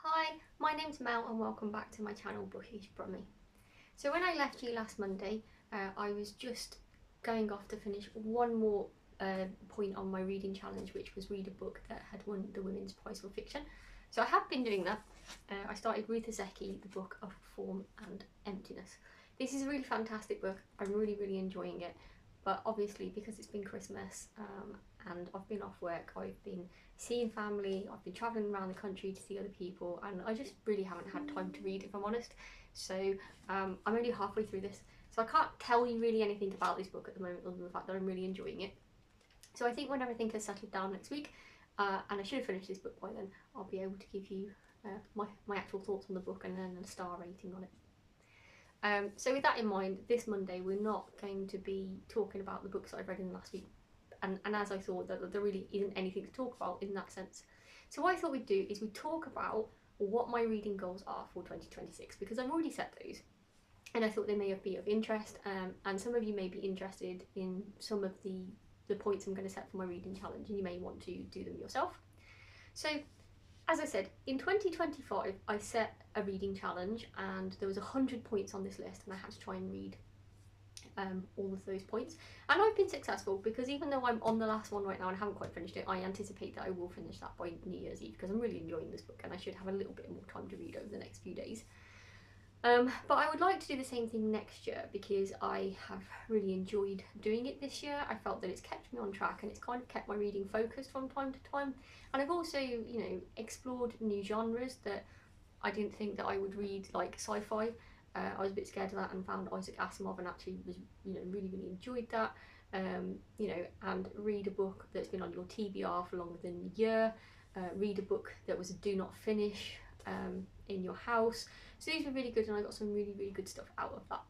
Hi, my name's Mel and welcome back to my channel Bookish Brummy. So when I left you last Monday, I was just going off to finish one more point on my reading challenge, which was read a book that had won the Women's Prize for Fiction. So I have been doing that. I started Ruth Ozeki, The Book of Form and Emptiness. This is a really fantastic book. I'm really enjoying it. But obviously, because it's been Christmas and I've been off work, I've been seeing family, I've been travelling around the country to see other people, and I just really haven't had time to read, if I'm honest. So I'm only halfway through this, so I can't tell you really anything about this book at the moment other than the fact that I'm really enjoying it. So I think when everything has settled down next week, and I should have finished this book by then, I'll be able to give you my actual thoughts on the book and then a star rating on it. So with that in mind, this Monday we're not going to be talking about the books that I've read in the last week, and as I thought that there really isn't anything to talk about in that sense. So what I thought we'd do is we'd talk about what my reading goals are for 2026, because I've already set those and I thought they may be of interest, and some of you may be interested in some of the points I'm going to set for my reading challenge, and you may want to do them yourself. So as I said, in 2025 I set a reading challenge and there was 100 points on this list and I had to try and read all of those points, and I've been successful because even though I'm on the last one right now and I haven't quite finished it, I anticipate that I will finish that by New Year's Eve because I'm really enjoying this book and I should have a little bit more time to read over the next few days. But I would like to do the same thing next year because I have really enjoyed doing it this year. I felt that it's kept me on track and it's kind of kept my reading focused from time to time. And I've also, explored new genres that I didn't think that I would read, like sci-fi. I was a bit scared of that and found Isaac Asimov and actually was, really enjoyed that. And read a book that's been on your TBR for longer than a year. Read a book that was a do not finish in your house. So these were really good and I got some really good stuff out of that.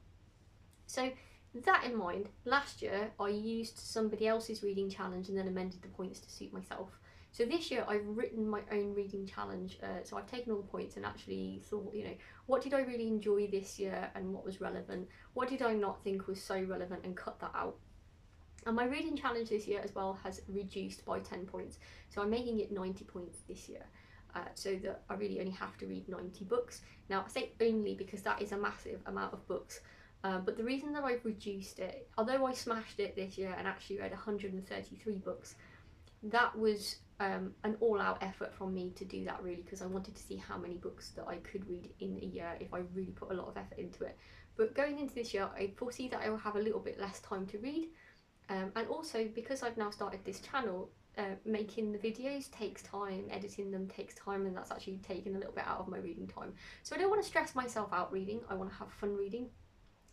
So that in mind, last year I used somebody else's reading challenge and then amended the points to suit myself. So this year I've written my own reading challenge, so I've taken all the points and actually thought, what did I really enjoy this year and what was relevant? What did I not think was so relevant and cut that out? And my reading challenge this year as well has reduced by 10 points, so I'm making it 90 points this year. So that I really only have to read 90 books. Now I say only because that is a massive amount of books, but the reason that I've reduced it, although I smashed it this year and actually read 133 books, that was an all-out effort from me to do that, really, because I wanted to see how many books that I could read in a year if I really put a lot of effort into it. But going into this year, I foresee that I will have a little bit less time to read, and also because I've now started this channel, making the videos takes time, editing them takes time, and that's actually taken a little bit out of my reading time. So I don't want to stress myself out reading, I want to have fun reading.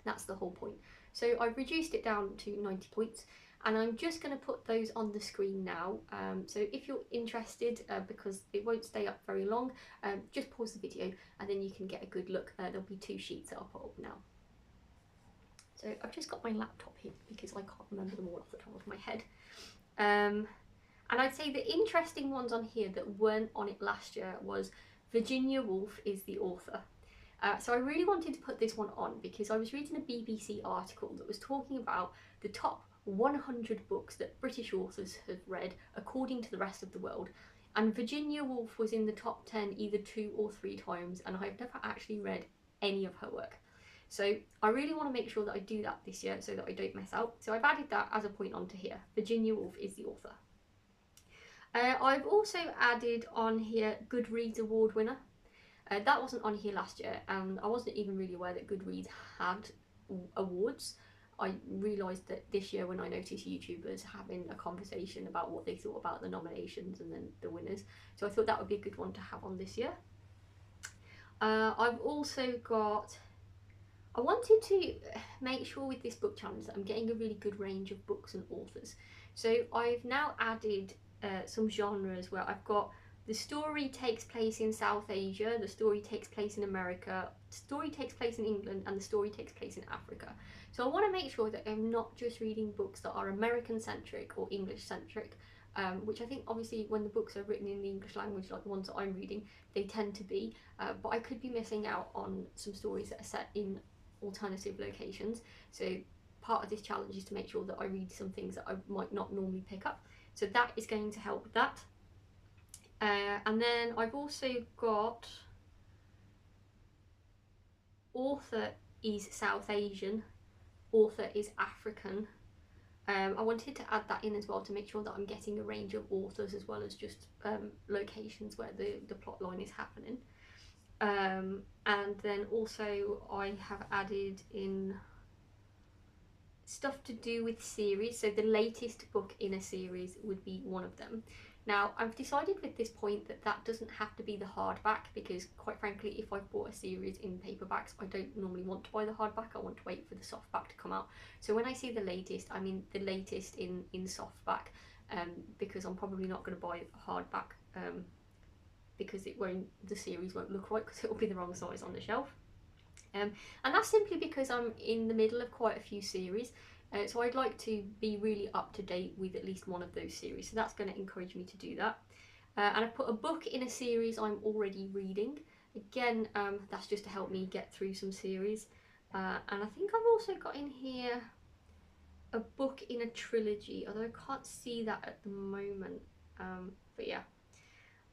That's the whole point. So I've reduced it down to 90 points and I'm just going to put those on the screen now. So if you're interested, because it won't stay up very long, just pause the video and then you can get a good look. There'll be 2 sheets that I'll put up now. So I've just got my laptop here because I can't remember them all off the top of my head. And I'd say the interesting ones on here that weren't on it last year was Virginia Woolf is the author. So I really wanted to put this one on because I was reading a BBC article that was talking about the top 100 books that British authors have read according to the rest of the world. And Virginia Woolf was in the top 10 either 2 or 3 times, and I've never actually read any of her work. So I really want to make sure that I do that this year so that I don't mess out. So I've added that as a point onto here. Virginia Woolf is the author. I've also added on here Goodreads award winner. That wasn't on here last year and I wasn't even really aware that Goodreads had awards. I realised that this year when I noticed YouTubers having a conversation about what they thought about the nominations and then the winners. So I thought that would be a good one to have on this year. I've also got, I wanted to make sure with this book challenge that I'm getting a really good range of books and authors. So I've now added some genres where I've got the story takes place in South Asia, the story takes place in America, the story takes place in England, and the story takes place in Africa. So I want to make sure that I'm not just reading books that are American centric or English centric, which I think obviously when the books are written in the English language like the ones that I'm reading, they tend to be, but I could be missing out on some stories that are set in alternative locations. So part of this challenge is to make sure that I read some things that I might not normally pick up. So that is going to help with that. And then I've also got author is South Asian, author is African. I wanted to add that in as well to make sure that I'm getting a range of authors as well as just locations where the plot line is happening. And then also I have added in stuff to do with series, so the latest book in a series would be one of them. Now I've decided with this point that that doesn't have to be the hardback, because quite frankly if I've bought a series in paperbacks I don't normally want to buy the hardback, I want to wait for the softback to come out. So when I say the latest, I mean the latest in softback, because I'm probably not going to buy a hardback, because the series won't look right, because it'll be the wrong size on the shelf. And that's simply because I'm in the middle of quite a few series, so I'd like to be really up to date with at least one of those series, so that's going to encourage me to do that. And I've put a book in a series I'm already reading. Again, that's just to help me get through some series. And I think I've also got in here a book in a trilogy, although I can't see that at the moment, but yeah.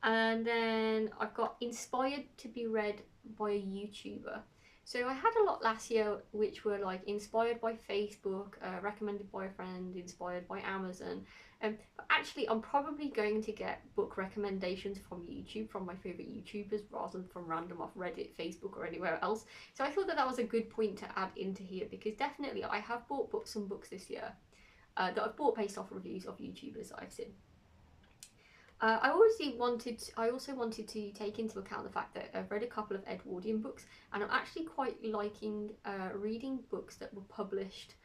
And then I've got inspired to be read by a YouTuber. So I had a lot last year which were like inspired by Facebook, recommended by a friend, inspired by Amazon. But actually I'm probably going to get book recommendations from YouTube, from my favourite YouTubers, rather than from random off Reddit, Facebook or anywhere else. So I thought that that was a good point to add into here, because definitely I have bought some books this year that I've bought based off reviews of YouTubers that I've seen. I also wanted to take into account the fact that I've read a couple of Edwardian books, and I'm actually quite liking reading books that were published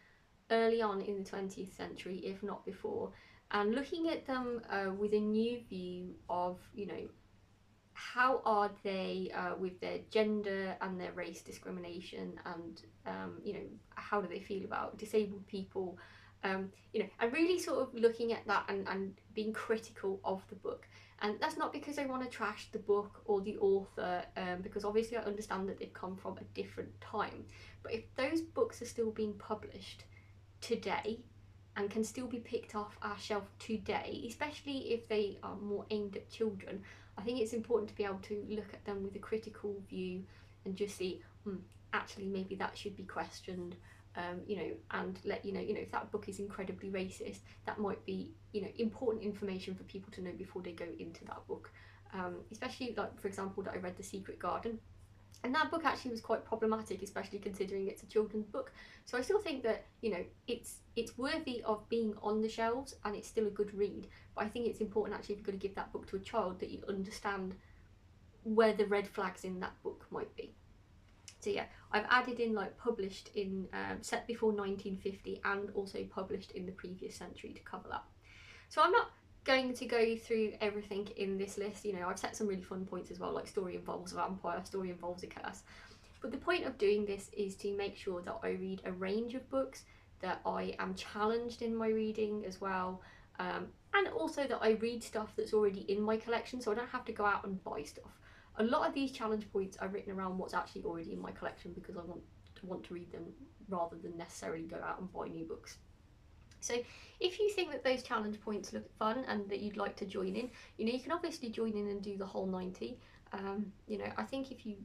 early on in the 20th century, if not before, and looking at them with a new view of, you know, how are they with their gender and their race discrimination, and you know, how do they feel about disabled people, you know, and really sort of looking at that and being critical of the book. And that's not because I want to trash the book or the author, because obviously I understand that they've come from a different time, but if those books are still being published today and can still be picked off our shelf today, especially if they are more aimed at children, I think it's important to be able to look at them with a critical view and just see, actually maybe that should be questioned, you know, and let you know, if that book is incredibly racist, that might be, you know, important information for people to know before they go into that book. Especially like, for example, that I read The Secret Garden, and that book actually was quite problematic, especially considering it's a children's book. So I still think that, you know, it's worthy of being on the shelves, and it's still a good read. But I think it's important actually, if you're going to give that book to a child, that you understand where the red flags in that book might be. So yeah, I've added in like published in set before 1950 and also published in the previous century to cover that. So I'm not going to go through everything in this list. You know, I've set some really fun points as well, like story involves a vampire, story involves a curse. But the point of doing this is to make sure that I read a range of books, that I am challenged in my reading as well, and also that I read stuff that's already in my collection, so I don't have to go out and buy stuff. A lot of these challenge points are written around what's actually already in my collection, because I want to read them rather than necessarily go out and buy new books. So if you think that those challenge points look fun and that you'd like to join in, you know, you can obviously join in and do the whole 90. You know, I think if you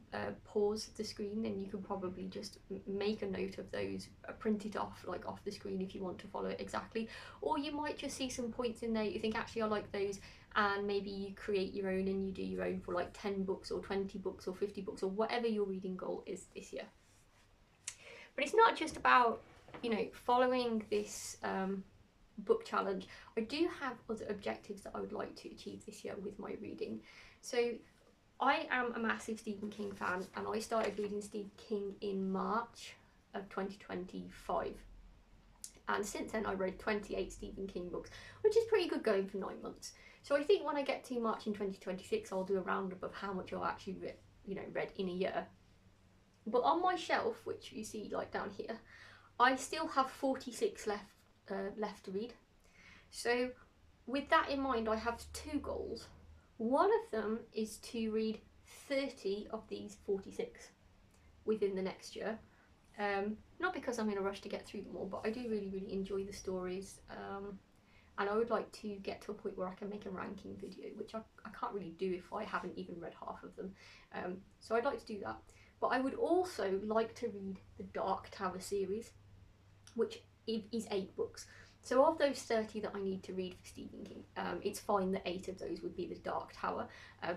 pause the screen, then you can probably just make a note of those, print it off, like off the screen if you want to follow it exactly. Or you might just see some points in there you think, actually I like those, and maybe you create your own and you do your own for like 10 books or 20 books or 50 books or whatever your reading goal is this year. But it's not just about, you know, following this book challenge. I do have other objectives that I would like to achieve this year with my reading. So I am a massive Stephen King fan, and I started reading Stephen King in March of 2025. And since then I read 28 Stephen King books, which is pretty good going for 9 months. So I think when I get to March in 2026, I'll do a roundup of how much I've actually read in a year. But on my shelf, which you see like down here, I still have 46 left to read. So with that in mind, I have 2 goals. One of them is to read 30 of these 46 within the next year. Not because I'm in a rush to get through them all, but I do really enjoy the stories, and I would like to get to a point where I can make a ranking video, which I can't really do if I haven't even read half of them. So I'd like to do that. but I would also like to read the Dark Tower series, which is 8 books. So of those 30 that I need to read for Stephen King, it's fine that 8 of those would be the Dark Tower,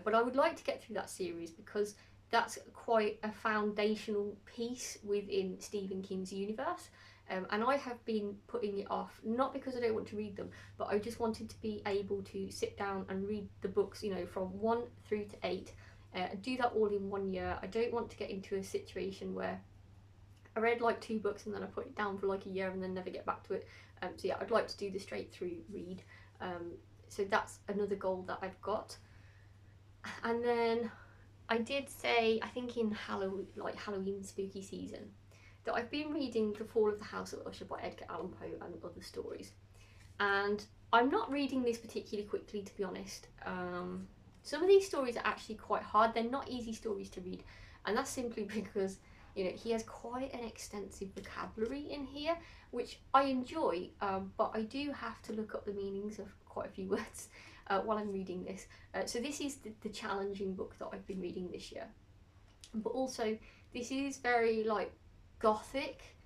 but I would like to get through that series because that's quite a foundational piece within Stephen King's universe. And I have been putting it off, not because I don't want to read them, but I just wanted to be able to sit down and read the books, you know, from 1 through to 8, do that all in 1 year. I don't want to get into a situation where I read like 2 books and then I put it down for like a year and then never get back to it. So yeah, I'd like to do the straight through read. So that's another goal that I've got. And then I did say, I think in Halloween spooky season, that I've been reading The Fall of the House of Usher by Edgar Allan Poe and other stories. And I'm not reading this particularly quickly, to be honest. Some of these stories are actually quite hard. They're not easy stories to read. And that's simply because, you know, he has quite an extensive vocabulary in here, which I enjoy, but I do have to look up the meanings of quite a few words while I'm reading this. So this is the challenging book that I've been reading this year. But also, this is very, like, gothic,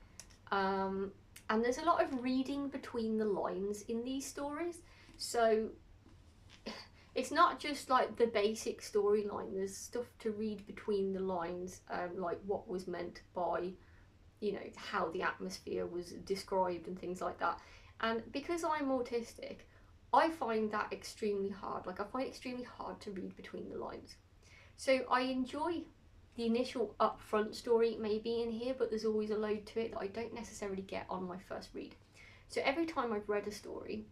and there's a lot of reading between the lines in these stories. So it's not just like the basic storyline, there's stuff to read between the lines, like what was meant by, you know, how the atmosphere was described and things like that. And because I'm autistic, I find that extremely hard. Like, I find it extremely hard to read between the lines. So I enjoy the initial upfront story maybe in here, but there's always a load to it that I don't necessarily get on my first read. So every time I've read a story,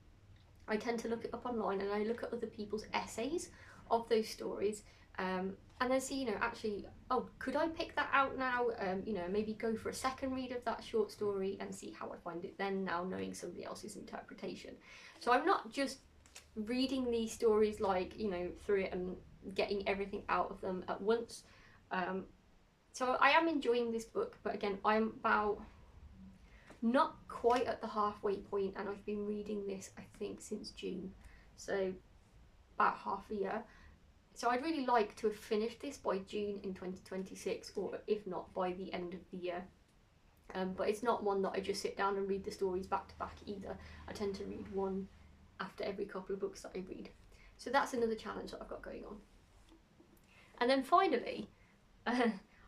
I tend to look it up online and I look at other people's essays of those stories, and then see, you know, actually, oh, could I pick that out now? You know, maybe go for a second read of that short story and see how I find it then, now knowing somebody else's interpretation. So I'm not just reading these stories like, you know, through it and getting everything out of them at once. So I am enjoying this book, but again, I'm about not quite at the halfway point, and I've been reading this, I think, since June, so about half a year. So I'd really like to have finished this by June in 2026, or if not, by the end of the year. But it's not one that I just sit down and read the stories back to back either. I tend to read one after every couple of books that I read. So that's another challenge that I've got going on. And then finally,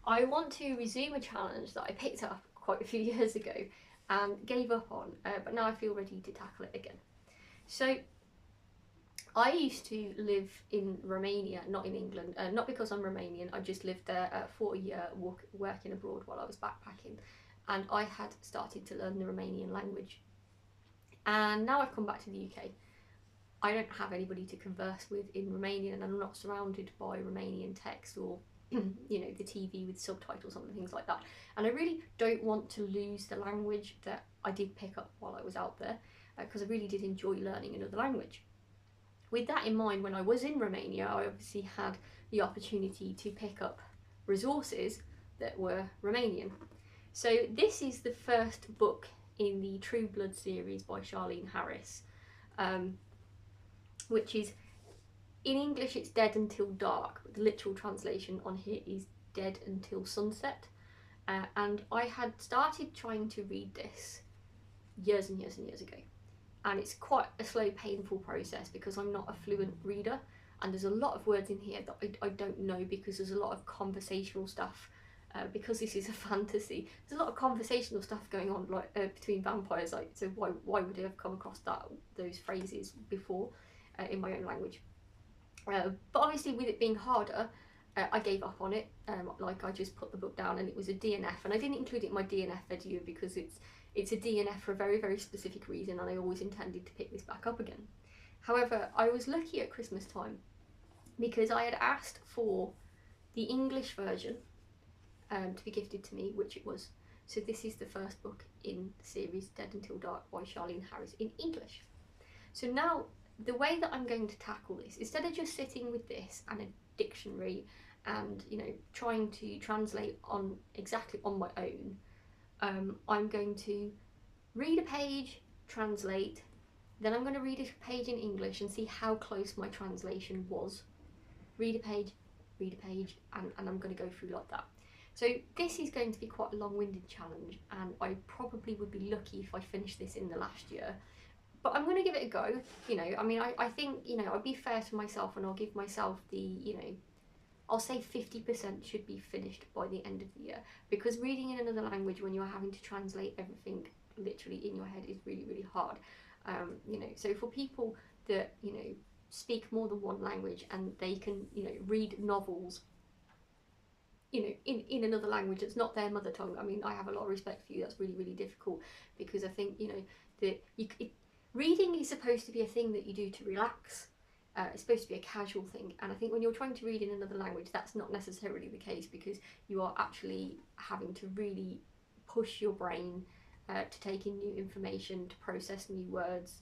I want to resume a challenge that I picked up quite a few years ago and gave up on, but now I feel ready to tackle it again. So I used to live in Romania, not in England, not because I'm Romanian, I just lived there for a year working abroad while I was backpacking, and I had started to learn the Romanian language. And now I've come back to the UK. I don't have anybody to converse with in Romanian, and I'm not surrounded by Romanian text or you know, the TV with subtitles and things like that. And I really don't want to lose the language that I did pick up while I was out there, because I really did enjoy learning another language. With that in mind, when I was in Romania, I obviously had the opportunity to pick up resources that were Romanian. So this is the first book in the True Blood series by Charlene Harris, which is, in English it's Dead Until Dark, but the literal translation on here is Dead Until Sunset. And I had started trying to read this years and years and years ago. And it's quite a slow, painful process because I'm not a fluent reader, and there's a lot of words in here that I don't know, because there's a lot of conversational stuff. Because this is a fantasy, there's a lot of conversational stuff going on, like between vampires. Like, so why would I have come across those phrases before in my own language? But obviously, with it being harder, I gave up on it. Like, I just put the book down, and it was a DNF, and I didn't include it in my DNF video because it's a DNF for a very, very specific reason, and I always intended to pick this back up again. However, I was lucky at Christmas time because I had asked for the English version to be gifted to me, which it was. So this is the first book in the series Dead Until Dark by Charlene Harris in English. So now, the way that I'm going to tackle this, instead of just sitting with this and a dictionary and, you know, trying to translate exactly on my own, I'm going to read a page, translate, then I'm going to read a page in English and see how close my translation was. Read a page, and I'm going to go through like that. So this is going to be quite a long-winded challenge, and I probably would be lucky if I finished this in the last year. But I'm going to give it a go. You know, I mean, I think, you know, I'll be fair to myself, and I'll give myself the, you know, I'll say 50% should be finished by the end of the year, because reading in another language when you're having to translate everything literally in your head is really, really hard. You know, so for people that, you know, speak more than one language and they can, you know, read novels, you know, in another language that's not their mother tongue. I mean, I have a lot of respect for you. That's really, really difficult, because I think, you know, that reading is supposed to be a thing that you do to relax. It's supposed to be a casual thing, and I think when you're trying to read in another language, that's not necessarily the case, because you are actually having to really push your brain to take in new information, to process new words,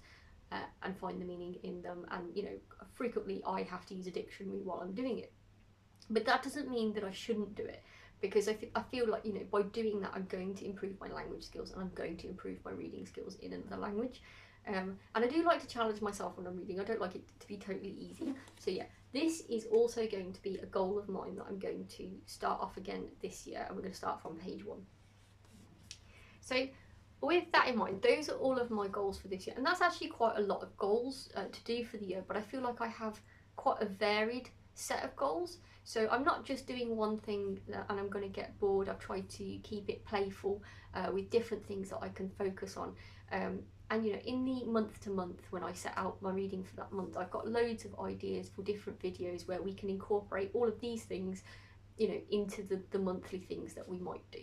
and find the meaning in them. And, you know, frequently I have to use a dictionary while I'm doing it. But that doesn't mean that I shouldn't do it, because I feel like, you know, by doing that I'm going to improve my language skills, and I'm going to improve my reading skills in another language. And I do like to challenge myself when I'm reading. I don't like it to be totally easy. So yeah, this is also going to be a goal of mine that I'm going to start off again this year, and we're going to start from page 1. So with that in mind, those are all of my goals for this year, and that's actually quite a lot of goals to do for the year, but I feel like I have quite a varied set of goals. So I'm not just doing one thing and I'm going to get bored. I've tried to keep it playful with different things that I can focus on. And, you know, in the month to month, when I set out my reading for that month, I've got loads of ideas for different videos where we can incorporate all of these things, you know, into the monthly things that we might do.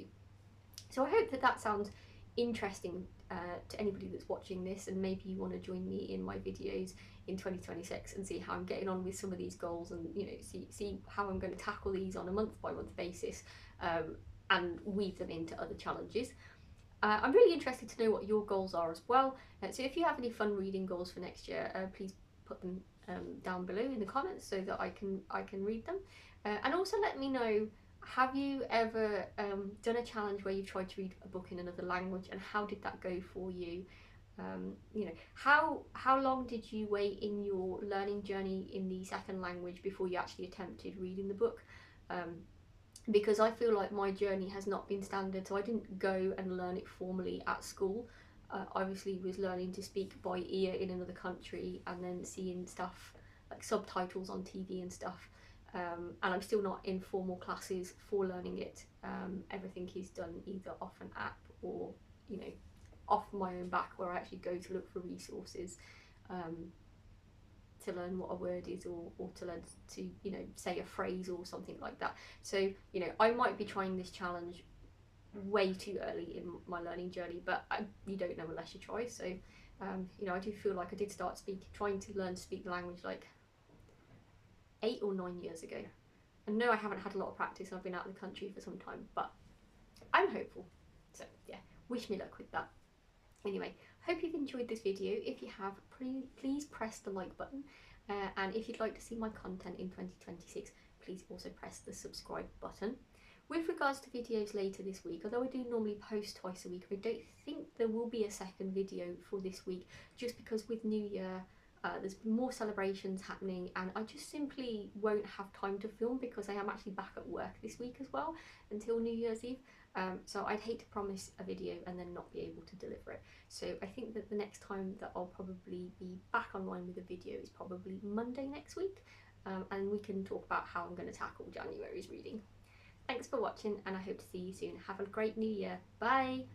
So I hope that that sounds interesting to anybody that's watching this, and maybe you want to join me in my videos in 2026 and see how I'm getting on with some of these goals, and, you know, see how I'm going to tackle these on a month by month basis, and weave them into other challenges. I'm really interested to know what your goals are as well. So if you have any fun reading goals for next year, please put them down below in the comments so that I can read them. And also let me know, have you ever done a challenge where you've tried to read a book in another language, and how did that go for you? You know, how long did you wait in your learning journey in the second language before you actually attempted reading the book? Because I feel like my journey has not been standard, so I didn't go and learn it formally at school. Obviously was learning to speak by ear in another country, and then seeing stuff like subtitles on TV and stuff. And I'm still not in formal classes for learning it. Everything is done either off an app or, you know, off my own back, where I actually go to look for resources to learn what a word is, or to learn to, you know, say a phrase or something like that. So, you know, I might be trying this challenge way too early in my learning journey, but you don't know unless you try. So, you know, I do feel like I did start trying to learn to speak the language like 8 or 9 years ago. And no, I haven't had a lot of practice. I've been out of the country for some time, but I'm hopeful. So yeah, wish me luck with that. Anyway, hope you've enjoyed this video. If you have, please press the like button. And if you'd like to see my content in 2026, please also press the subscribe button. With regards to videos later this week, although I do normally post twice a week, I don't think there will be a second video for this week, just because with New Year, there's more celebrations happening, and I just simply won't have time to film, because I am actually back at work this week as well until New Year's Eve. So I'd hate to promise a video and then not be able to deliver it. So I think that the next time that I'll probably be back online with a video is probably Monday next week, and we can talk about how I'm going to tackle January's reading. Thanks for watching, and I hope to see you soon. Have a great new year. Bye!